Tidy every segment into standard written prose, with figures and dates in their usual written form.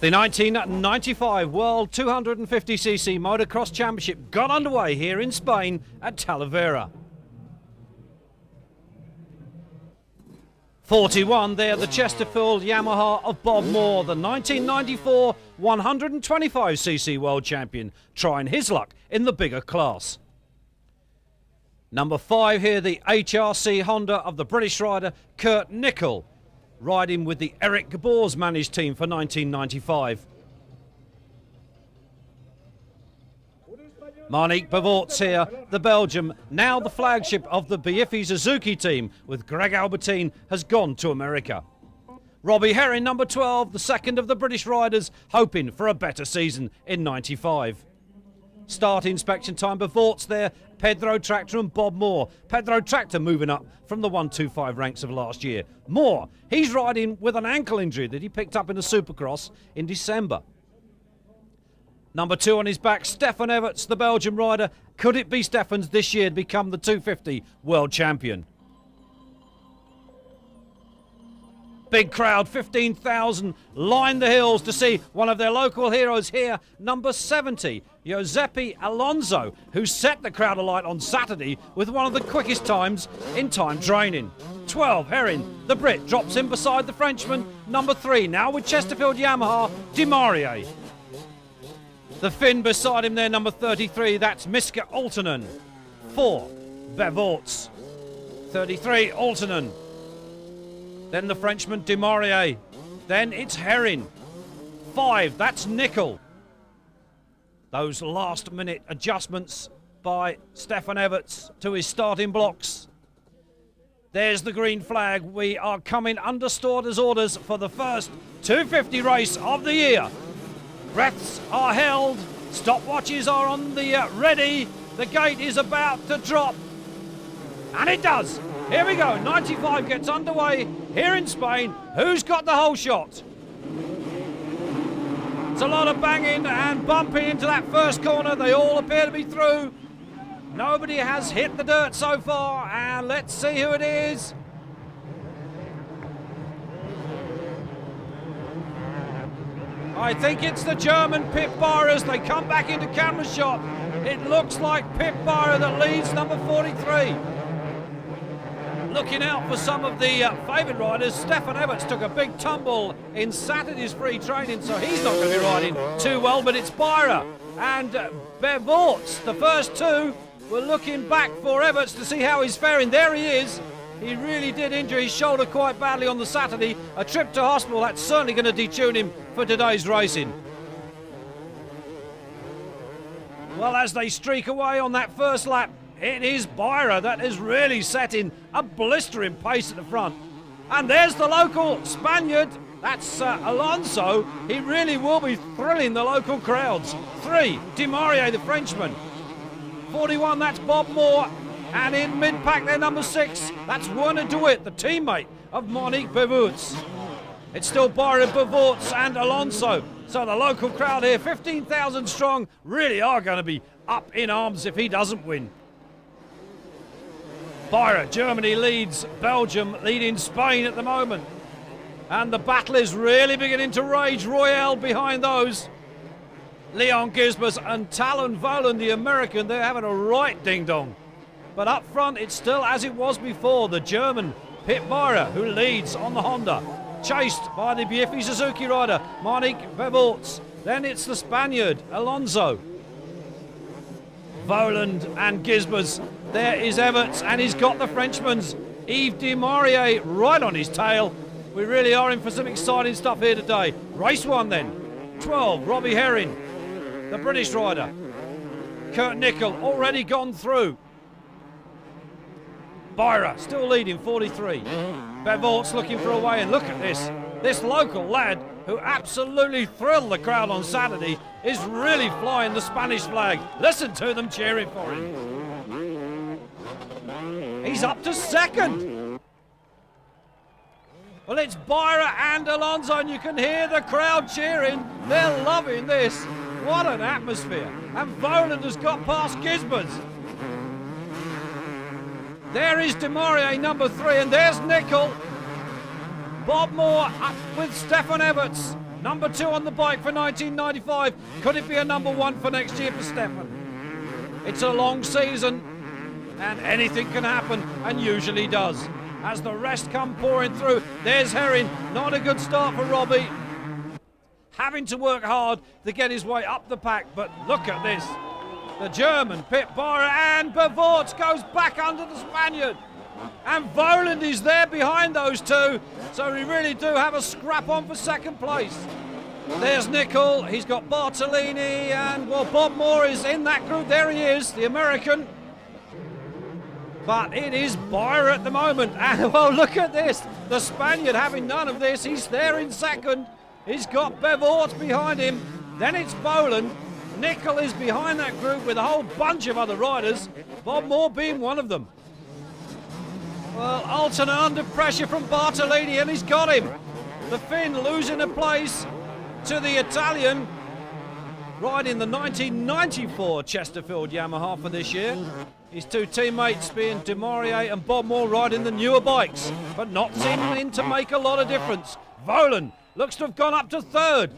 The 1995 World 250cc Motocross Championship got underway here in Spain at Talavera. 41 there, the Chesterfield Yamaha of Bob Moore, the 1994 125cc World Champion, trying his luck in the bigger class. Number 5 here, the HRC Honda of the British rider Kurt NICHOL, riding with the Eric Gabors managed team for 1995. Marnicq BERVOETS here, the Belgium, now the flagship of the Biffy Suzuki team, with Greg Albertine, has gone to America. Robbie Herring, number 12, the second of the British riders, hoping for a better season in 95. Start inspection time, BERVOETS there, Pedro Tractor and Bob Moore. Pedro Tractor moving up from the 125 ranks of last year. Moore, he's riding with an ankle injury that he picked up in the Supercross in December. Number 2 on his back, Stefan Everts, the Belgian rider. Could it be Stefan's this year to become the 250 world champion? Big crowd, 15,000, line the hills to see one of their local heroes here. Number 70, Giuseppe Alonso, who set the crowd alight on Saturday with one of the quickest times in time training. 12, Herring, the Brit, drops in beside the Frenchman. Number 3, now with Chesterfield Yamaha, DeMaria. The Finn beside him there, number 33, that's Miska Aaltonen. 4, BERVOETS. 33, Aaltonen. Then the Frenchman, DeMaria. Then it's Herring. 5, that's NICHOL. Those last-minute adjustments by Stefan Everts to his starting blocks. There's the green flag. We are coming under starters orders for the first 250 race of the year. Breaths are held, stopwatches are on the ready, the gate is about to drop, and it does. Here we go, 95 gets underway here in Spain. Who's got the whole shot? It's a lot of banging and bumping into that first corner. They all appear to be through. Nobody has hit the dirt so far, and let's see who it is. I think it's the German Pip Beirer as they come back into camera shot. It looks like Pip Beirer that leads number 43. Looking out for some of the favourite riders, Stefan Everts took a big tumble in Saturday's free training, so he's not going to be riding too well, but it's Beirer and BERVOETS. The first two were looking back for Everts to see how he's faring. There he is. He really did injure his shoulder quite badly on the Saturday. A trip to hospital, that's certainly going to detune him for today's racing. Well, as they streak away on that first lap, it is Beirer that is really setting a blistering pace at the front. And there's the local Spaniard, that's Alonso. He really will be thrilling the local crowds. 3, DeMaria, the Frenchman. 41, that's Bob Moore. And in mid-pack there, number 6, that's Werner de Wit, the teammate of Marnicq BERVOETS. It's still Beirer, BERVOETS and Alonso. So the local crowd here, 15,000 strong, really are going to be up in arms if he doesn't win. Beirer, Germany leads Belgium, leading Spain at the moment. And the battle is really beginning to rage. Royale behind those. Leon Gisbers and Talon VOHLAND, the American, they're having a right ding-dong. But up front, it's still as it was before. The German, Pip Beirer, who leads on the Honda. Chased by the Biffy Suzuki rider, Marnicq BERVOETS. Then it's the Spaniard, Alonso. VOHLAND and Gisbers. There is Everts, and he's got the Frenchman's Yves DEMARIA right on his tail. We really are in for some exciting stuff here today. Race 1 then. 12, Robbie Herring, the British rider. Kurt NICHOL already gone through. Beirer still leading, 43. BERVOETS looking for a way, and look at this local lad who absolutely thrilled the crowd on Saturday is really flying the Spanish flag. Listen to them cheering for him. He's up to second. Well, it's Beirer and Alonso, and you can hear the crowd cheering. They're loving this. What an atmosphere. And VOHLAND has got past Gisbers. There is DeMaria, number 3, and there's NICHOL. Bob Moore up with Stefan Everts. Number 2 on the bike for 1995. Could it be a number 1 for next year for Stefan? It's a long season, and anything can happen, and usually does. As the rest come pouring through, there's Herring. Not a good start for Robbie. Having to work hard to get his way up the pack, but look at this. The German, Pit Byra, and BERVOETS goes back under the Spaniard. And Vohland is there behind those two, so we really do have a scrap on for second place. There's NICHOL, he's got Bartolini, and well, Bob Moore is in that group. There he is, the American. But it is Byra at the moment, and well, look at this. The Spaniard having none of this, he's there in second. He's got BERVOETS behind him, then it's Vohland. NICHOL is behind that group with a whole bunch of other riders, Bob Moore being one of them. Well, Altona under pressure from Bartolini, and he's got him. The Finn losing a place to the Italian, riding the 1994 Chesterfield Yamaha for this year. His two teammates being DeMaria and Bob Moore riding the newer bikes, but not seeming to make a lot of difference. Vohland looks to have gone up to third.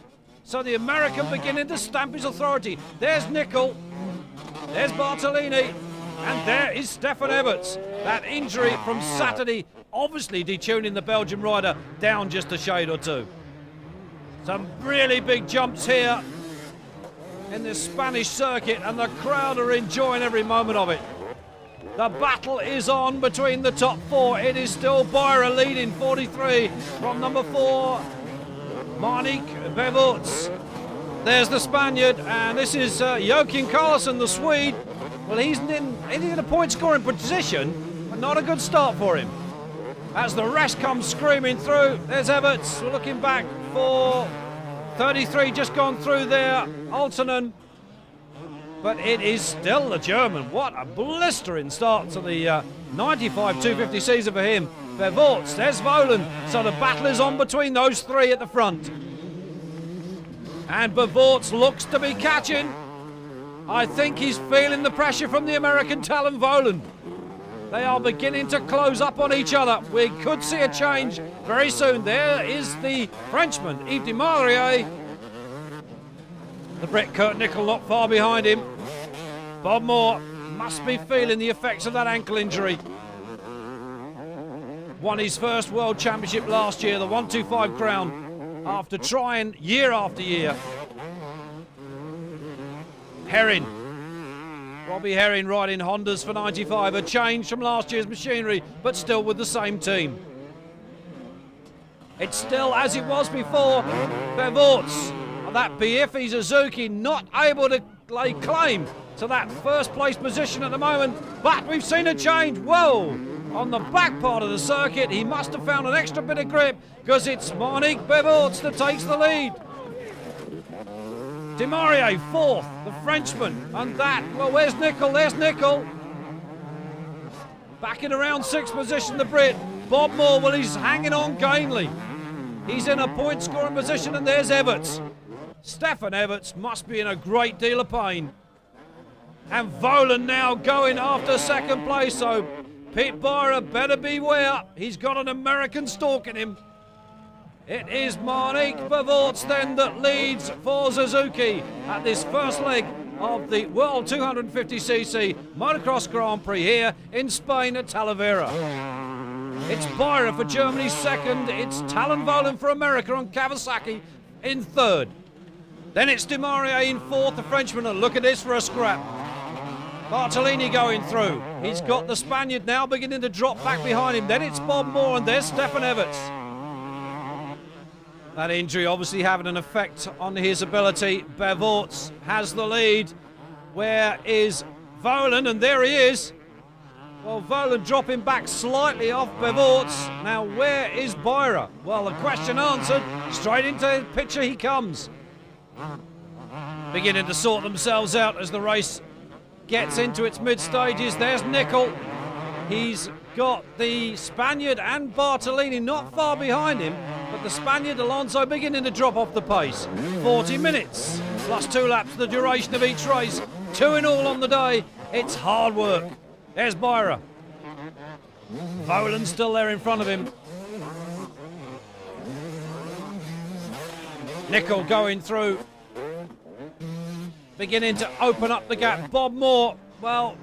So the American beginning to stamp his authority. There's NICHOL, there's Bartolini, and there is Stefan Everts. That injury from Saturday obviously detuning the Belgian rider down just a shade or two. Some really big jumps here in this Spanish circuit, and the crowd are enjoying every moment of it. The battle is on between the top 4. It is still Byra leading 43 from number 4. Marnicq BERVOETS. There's the Spaniard, and this is Joachim Karlsson, the Swede. Well, he's in a point-scoring position, but not a good start for him. As the rest comes screaming through, there's Everts. We're looking back for 33, just gone through there, Altonen. But it is still the German. What a blistering start to the 95 250 season for him. BERVOETS, there's Vohland. So the battle is on between those three at the front. And BERVOETS looks to be catching. I think he's feeling the pressure from the American Talon VOHLAND. They are beginning to close up on each other. We could see a change very soon. There is the Frenchman, Yves DEMARIA. The Brit Kurt NICHOL not far behind him. Bob Moore must be feeling the effects of that ankle injury. Won his first World Championship last year, the 125 crown, after trying year after year. Herring. Robbie Herring riding Hondas for 95, a change from last year's machinery, but still with the same team. It's still as it was before. BERVOETS, that Biaffi Suzuki, not able to lay claim to that first place position at the moment, but we've seen a change. Whoa! On the back part of the circuit, he must have found an extra bit of grip, because it's Marnicq BERVOETS that takes the lead. DeMaria fourth, the Frenchman, and that, well, where's NICHOL? There's NICHOL. Back in around sixth position, the Brit. Bob Moore, well, he's hanging on gamely. He's in a point scoring position, and there's Everts. Stefan Everts must be in a great deal of pain. And Vohland now going after second place, so Pete Byra better beware. He's got an American stalking him. It is Marnicq BERVOETS then that leads for Suzuki at this first leg of the World 250cc Motocross Grand Prix here in Spain at Talavera. It's Byra for Germany second, it's Talon VOHLAND for America on Kawasaki in third. Then it's DeMaria in fourth, the Frenchman, and look at this for a scrap. Bartolini going through. He's got the Spaniard now beginning to drop back behind him. Then it's Bob Moore, and there's Stefan Everts. That injury obviously having an effect on his ability. BERVOETS has the lead. Where is Vohland? And there he is. Well, Vohland dropping back slightly off BERVOETS. Now, where is Byra? Well, the question answered. Straight into the picture he comes. Beginning to sort themselves out as the race gets into its mid stages. There's NICHOL. He's got the Spaniard and Bartolini not far behind him, but the Spaniard Alonso beginning to drop off the pace. 40 minutes plus 2 laps the duration of each race. 2 in all on the day. It's hard work. There's Byra. Vohland still there in front of him. NICHOL going through, beginning to open up the gap. Bob Moore, well,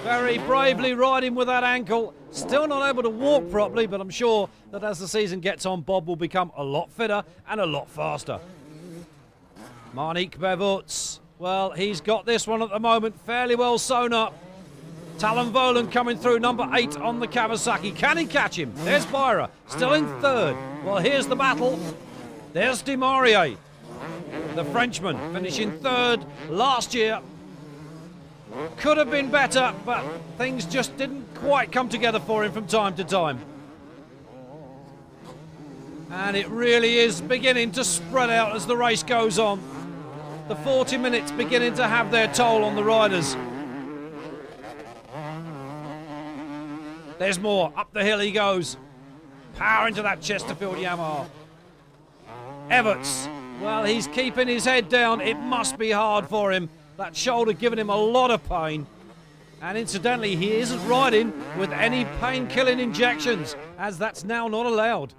very bravely riding with that ankle. Still not able to walk properly, but I'm sure that as the season gets on, Bob will become a lot fitter and a lot faster. Marnicq BERVOETS, well, he's got this one at the moment fairly well sewn up. Talon VOHLAND coming through, number 8 on the Kawasaki. Can he catch him? There's Byra, still in third. Well, here's the battle. There's DEMARIA, the Frenchman, finishing third last year. Could have been better, but things just didn't quite come together for him from time to time. And it really is beginning to spread out as the race goes on. The 40 minutes beginning to have their toll on the riders. There's more. Up the hill he goes. Power into that Chesterfield Yamaha. Everts, well, he's keeping his head down. It must be hard for him. That shoulder giving him a lot of pain. And incidentally, he isn't riding with any pain-killing injections, as that's now not allowed.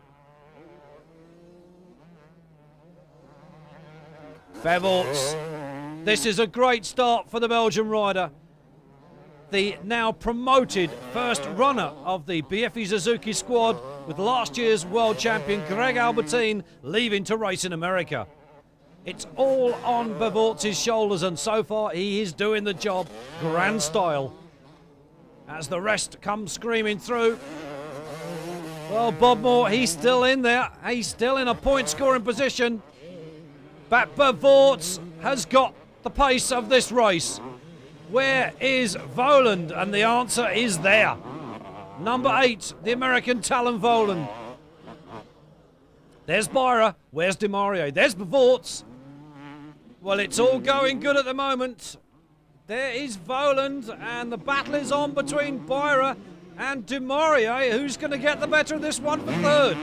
BERVOETS, this is a great start for the Belgian rider. The now promoted first runner of the BFE Suzuki squad, with last year's world champion Greg Albertine leaving to race in America. It's all on BERVOETS' shoulders, and so far he is doing the job grand style. As the rest come screaming through. Well, Bob Moore, he's still in there. He's still in a point-scoring position. But BERVOETS has got the pace of this race. Where is VOHLAND? And the answer is there. Number 8, the American Talon VOHLAND. There's Byra. Where's DEMARIA? There's BERVOETS. Well, it's all going good at the moment. There is VOHLAND, and the battle is on between Byra and DEMARIA. Who's going to get the better of this one for third?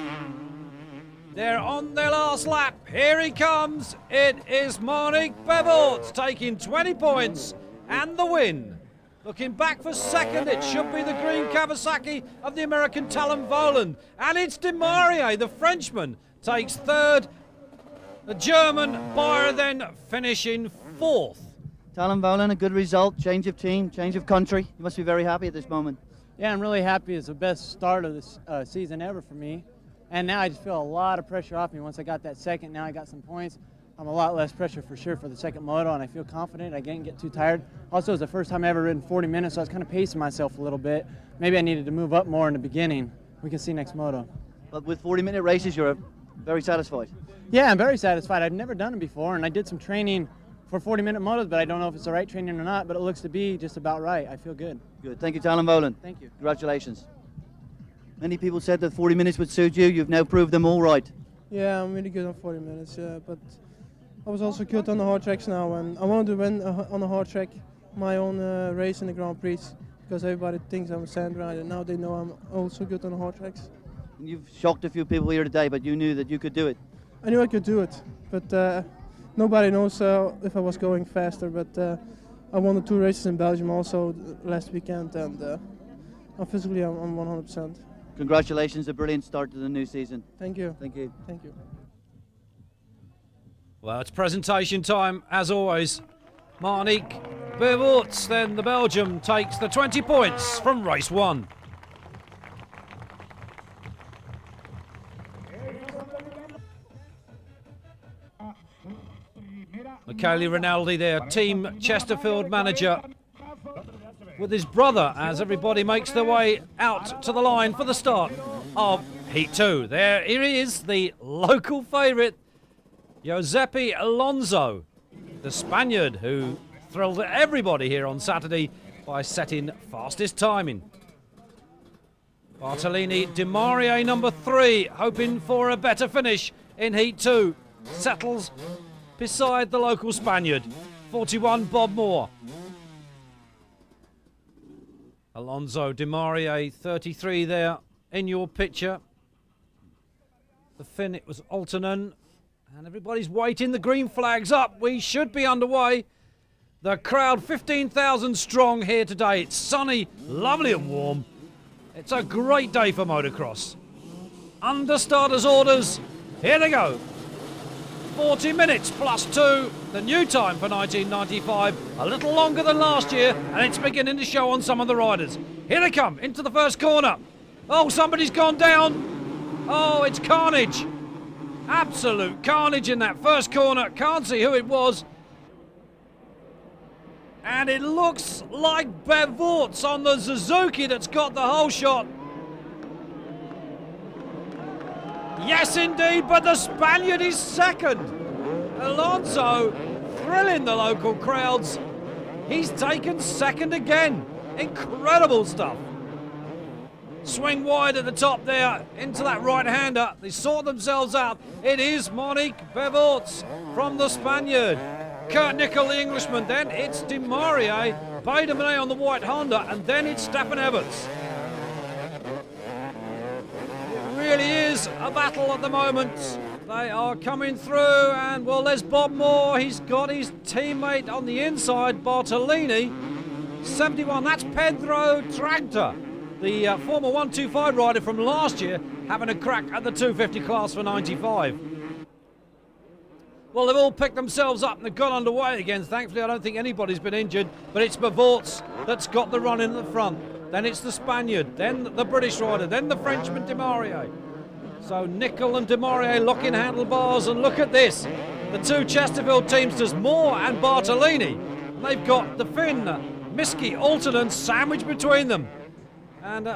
They're on their last lap. Here he comes. It is Marnicq BERVOETS taking 20 points and the win. Looking back for second, it should be the green Kawasaki of the American Talon VOHLAND. And it's DEMARIA, the Frenchman, takes third. The German Byra then finishing fourth. Talon VOHLAND, a good result, change of team, change of country. You must be very happy at this moment. Yeah, I'm really happy. It's the best start of this season ever for me. And now I just feel a lot of pressure off me. Once I got that second, now I got some points. I'm a lot less pressure for sure for the second moto, and I feel confident. I didn't get too tired. Also, it was the first time I ever ridden 40 minutes, so I was kind of pacing myself a little bit. Maybe I needed to move up more in the beginning. We can see next moto. But with 40-minute races, you're very satisfied. Yeah, I'm very satisfied. I've never done it before, and I did some training for 40-minute motos, but I don't know if it's the right training or not, but it looks to be just about right. I feel good. Good. Thank you, Talon VOHLAND. Thank you. Congratulations. Many people said that 40 minutes would suit you. You've now proved them all right. Yeah, I'm really good on 40 minutes, but I was also good on the hard tracks now, and I wanted to win on a hard track my own race in the Grand Prix, because everybody thinks I'm a sand rider. Now they know I'm also good on the hard tracks. You've shocked a few people here today, but you knew that you could do it. I knew I could do it, but nobody knows if I was going faster, but I won the 2 races in Belgium also last weekend, and physically I'm 100%. Congratulations, a brilliant start to the new season. Thank you. Thank you. Thank you. Well, it's presentation time, as always. Marnicq BERVOETS, then the Belgium, takes the 20 points from race 1. Michele Rinaldi there, Team Chesterfield manager, with his brother as everybody makes their way out to the line for the start of Heat 2. There he is, the local favourite, Giuseppe Alonso, the Spaniard who thrilled everybody here on Saturday by setting fastest timing. Bartolini DEMARIA, number 3, hoping for a better finish in Heat 2, settles beside the local Spaniard, 41 Bob Moore. Alonso DEMARIA, 33 there in your picture. The Finn, it was Altonen. And everybody's waiting, the green flag's up. We should be underway. The crowd, 15,000 strong here today. It's sunny, lovely and warm. It's a great day for motocross. Under starters orders, here they go. 40 minutes plus 2, the new time for 1995, a little longer than last year, and it's beginning to show on some of the riders. Here they come into the first corner. Oh, somebody's gone down. Oh, it's carnage. Absolute carnage in that first corner. Can't see who it was. And it looks like BERVOETS on the Suzuki that's got the whole shot. Yes, indeed, but the Spaniard is second. Alonso thrilling the local crowds. He's taken second again. Incredible stuff. Swing wide at the top there into that right-hander. They sort themselves out. It is Marnicq BERVOETS from the Spaniard. Kurt NICHOL, the Englishman. Then it's DEMARIA, BERVOETS on the white Honda, and then it's Stefan Everts. Really is a battle at the moment. They are coming through, and well, there's Bob Moore. He's got his teammate on the inside, Bartolini. 71, that's Pedro Tractor, the former 125 rider from last year, having a crack at the 250 class for 95. Well, they've all picked themselves up and they've got underway again. Thankfully, I don't think anybody's been injured, but it's BERVOETS that's got the run in the front. Then it's the Spaniard, then the British rider, then the Frenchman DEMARIA. So NICHOL and DEMARIA locking handlebars, and look at this. The two Chesterfield teamsters, Moore and Bartolini. And they've got the Finn, Miski, Altonen sandwiched between them. And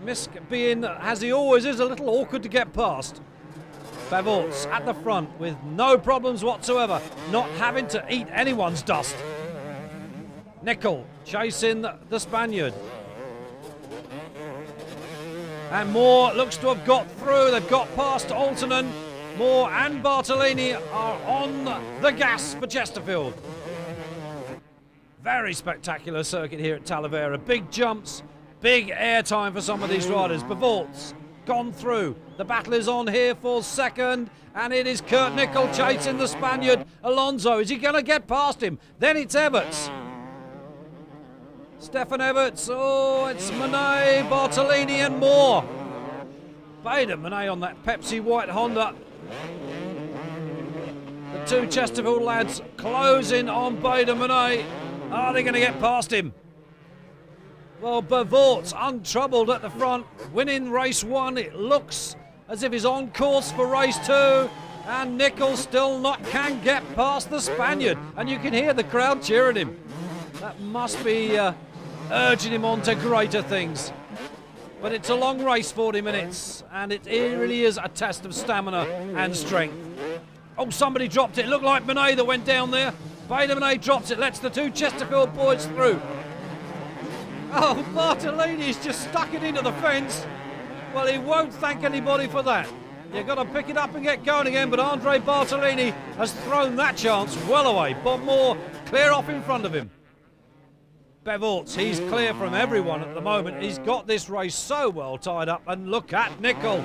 Misk, being, as he always is, a little awkward to get past. BERVOETS at the front with no problems whatsoever, not having to eat anyone's dust. NICHOL chasing the Spaniard. And Moore looks to have got through. They've got past Altonen. Moore and Bartolini are on the gas for Chesterfield. Very spectacular circuit here at Talavera. Big jumps, big air time for some of these riders. BERVOETS gone through. The battle is on here for second, and it is Kurt NICHOL chasing the Spaniard. Alonso, is he going to get past him? Then it's Everts. Stefan Everts, oh, it's Marnicq, Bartolini and Moore. Marnicq on that Pepsi white Honda. The two Chesterfield lads closing on Marnicq. Are they going to get past him? Well, BERVOETS untroubled at the front, winning race one. It looks as if he's on course for race two. And NICHOL still can get past the Spaniard. And you can hear the crowd cheering him. That must be urging him on to greater things. But it's a long race, 40 minutes, and it really is a test of stamina and strength. Oh, somebody dropped it. It looked like Marnicq that went down there. Marnicq drops it, lets the two Chesterfield boys through. Oh, Bartolini's just stuck it into the fence. Well, he won't thank anybody for that. You've got to pick it up and get going again, but Andre Bartolini has thrown that chance well away. Bob Moore clear off in front of him. BERVOETS, he's clear from everyone at the moment. He's got this race so well tied up, and look at NICHOL.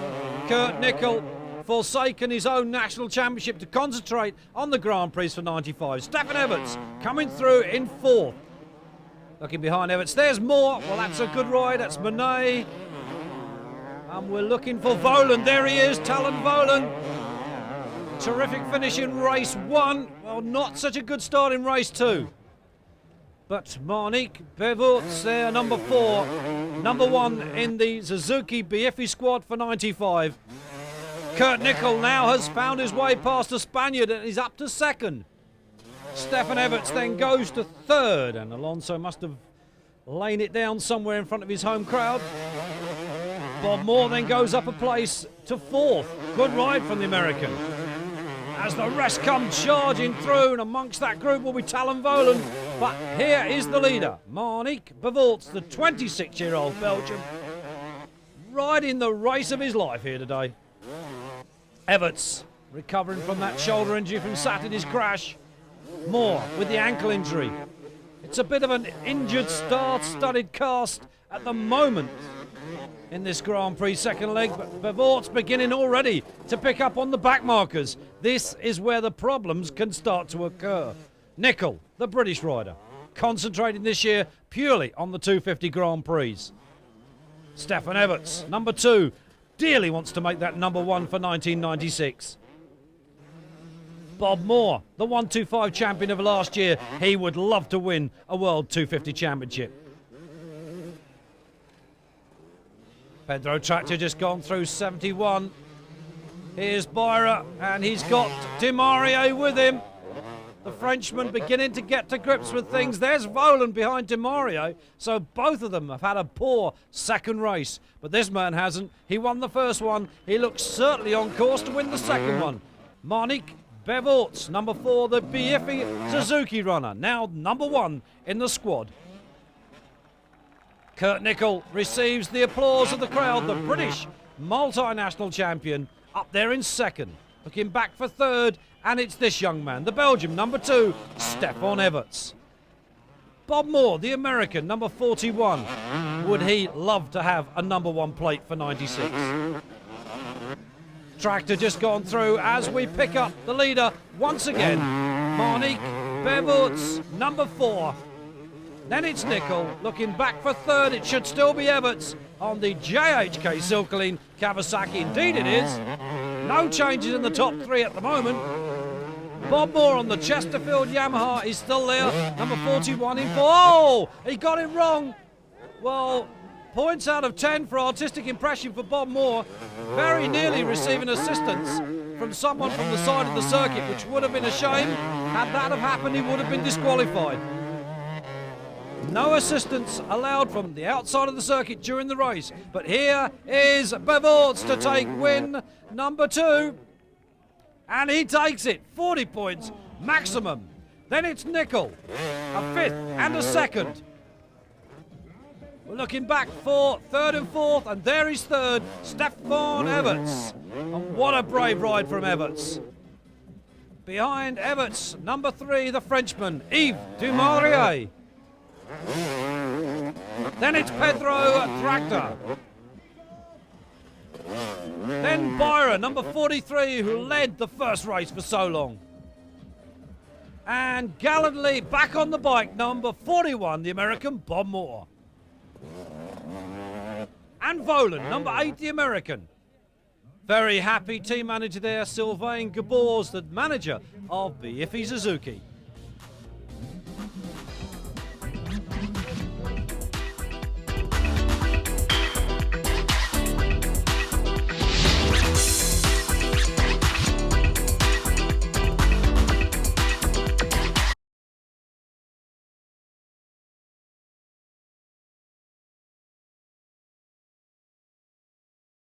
Kurt NICHOL forsaken his own national championship to concentrate on the Grand Prix for 95. Stefan Everts coming through in fourth. Looking behind Everts, there's Moore. Well, that's a good ride, that's Marnicq. And we're looking for VOHLAND. There he is, Talon VOHLAND. Terrific finish in race one. Well, not such a good start in race two. But Marnicq BERVOETS there, number 4. Number 1 in the Suzuki Bieffi squad for 95. Kurt NICHOL now has found his way past the Spaniard and is up to second. Stefan Everts then goes to third, and Alonso must have lain it down somewhere in front of his home crowd. Bob Moore then goes up a place to fourth. Good ride from the American. As the rest come charging through, and amongst that group will be Talon VOHLAND. But here is the leader, Marnicq BERVOETS, the 26-year-old Belgian, riding the race of his life here today. Everts recovering from that shoulder injury from Saturday's crash. Moore with the ankle injury. It's a bit of an injured star-studded cast at the moment in this Grand Prix second leg, but BERVOETS beginning already to pick up on the back markers. This is where the problems can start to occur. NICHOL, the British rider, concentrating this year purely on the 250 Grand Prix. Stefan Everts, number 2, dearly wants to make that number 1 for 1996. Bob Moore, the 125 champion of last year, he would love to win a World 250 Championship. Pedro Tractor just gone through 71. Here's Byra, and he's got DeMaria with him. The Frenchman beginning to get to grips with things. There's Vohland behind DeMaria, so both of them have had a poor second race. But this man hasn't. He won the first one. He looks certainly on course to win the second one. Marnicq BERVOETS, number 4, the BEFI Suzuki runner, now number 1 in the squad. Kurt NICHOL receives the applause of the crowd, the British multinational champion, up there in second. Looking back for third, and it's this young man, the Belgian, number 2, Stefan Everts. Bob Moore, the American, number 41. Would he love to have a number 1 plate for 96? Tractor just gone through as we pick up the leader once again. Marnicq BERVOETS, number 4. Then it's NICHOL, looking back for third. It should still be Everts on the JHK Silkeline Kawasaki. Indeed it is. No changes in the top 3 at the moment. Bob Moore on the Chesterfield Yamaha is still there. Number 41 in 4. Oh, he got it wrong. Well, points out of 10 for artistic impression for Bob Moore. Very nearly receiving assistance from someone from the side of the circuit, which would have been a shame. Had that have happened, he would have been disqualified. No assistance allowed from the outside of the circuit during the race. But here is BERVOETS to take win number 2. And he takes it, 40 points maximum. Then it's NICHOL, a 5th and a 2nd. We're looking back for 3rd and 4th, and there is 3rd, Stefan Everts. And what a brave ride from Everts. Behind Everts, number 3, the Frenchman, Yves DEMARIA. Then it's Pedro Tractor. Then Byra, number 43, who led the first race for so long. And gallantly back on the bike, number 41, the American Bob Moore. And Vohland, number 8, the American. Very happy team manager there, Sylvain Gabors, the manager of BEFI Suzuki.